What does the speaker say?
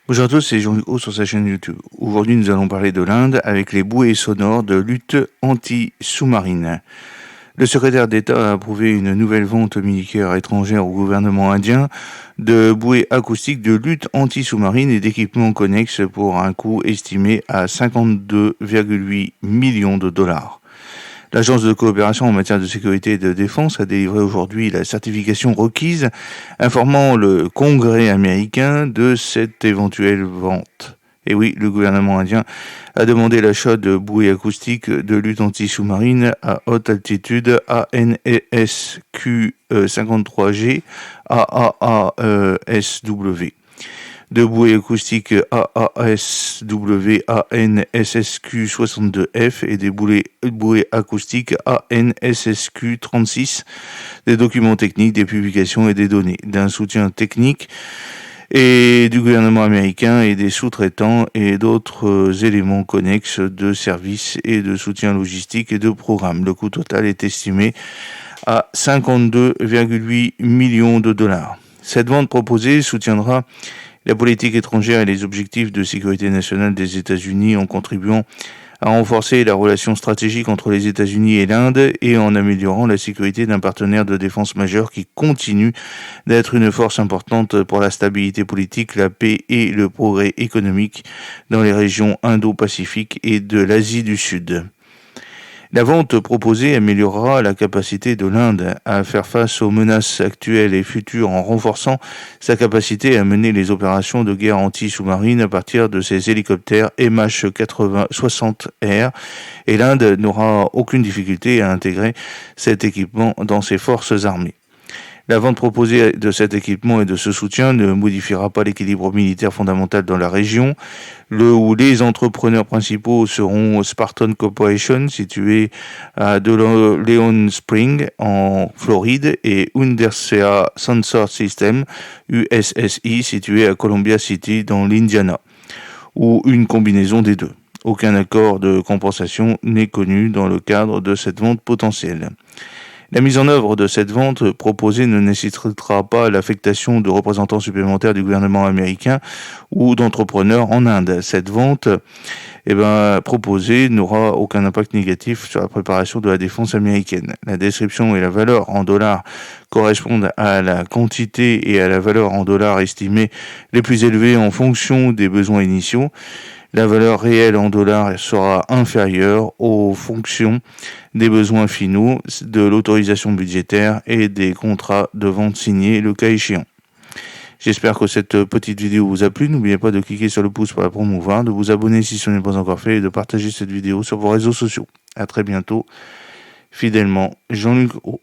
Bonjour à tous, c'est Jean-Luc Haut sur sa chaîne YouTube. Aujourd'hui, nous allons parler de l'Inde avec les bouées sonores de lutte anti-sous-marine. Le secrétaire d'État a approuvé une nouvelle vente militaire étrangère au gouvernement indien de bouées acoustiques de lutte anti-sous-marine et d'équipements connexes pour un coût estimé à 52,8 millions de dollars. L'Agence de coopération en matière de sécurité et de défense a délivré aujourd'hui la certification requise, informant le Congrès américain de cette éventuelle vente. Et oui, le gouvernement indien a demandé l'achat de bouées acoustiques de lutte anti-sous-marine à haute altitude ANSQ 53G AAASW. De bouées acoustiques AASW ANSSQ 62F et des bouées acoustiques ANSSQ 36, des documents techniques, des publications et des données, d'un soutien technique et du gouvernement américain et des sous-traitants et d'autres éléments connexes de services et de soutien logistique et de programmes. Le coût total est estimé à 52,8 millions de dollars. Cette vente proposée soutiendra la politique étrangère et les objectifs de sécurité nationale des États-Unis en contribuant à renforcer la relation stratégique entre les États-Unis et l'Inde et en améliorant la sécurité d'un partenaire de défense majeur qui continue d'être une force importante pour la stabilité politique, la paix et le progrès économique dans les régions Indo-Pacifique et de l'Asie du Sud. La vente proposée améliorera la capacité de l'Inde à faire face aux menaces actuelles et futures en renforçant sa capacité à mener les opérations de guerre anti-sous-marine à partir de ses hélicoptères MH-60R et l'Inde n'aura aucune difficulté à intégrer cet équipement dans ses forces armées. La vente proposée de cet équipement et de ce soutien ne modifiera pas l'équilibre militaire fondamental dans la région, où les entrepreneurs principaux seront Spartan Corporation, situé à DeLeon Spring, en Floride, et Undersea Sensor System, USSI, situé à Columbia City, dans l'Indiana, ou une combinaison des deux. Aucun accord de compensation n'est connu dans le cadre de cette vente potentielle. La mise en œuvre de cette vente proposée ne nécessitera pas l'affectation de représentants supplémentaires du gouvernement américain ou d'entrepreneurs en Inde. Cette vente proposée n'aura aucun impact négatif sur la préparation de la défense américaine. La description et la valeur en dollars correspondent à la quantité et à la valeur en dollars estimées les plus élevées en fonction des besoins initiaux. La valeur réelle en dollars sera inférieure aux fonctions des besoins finaux, de l'autorisation budgétaire et des contrats de vente signés le cas échéant. J'espère que cette petite vidéo vous a plu. N'oubliez pas de cliquer sur le pouce pour la promouvoir, de vous abonner si ce n'est pas encore fait et de partager cette vidéo sur vos réseaux sociaux. À très bientôt. Fidèlement, Jean-Luc Haut.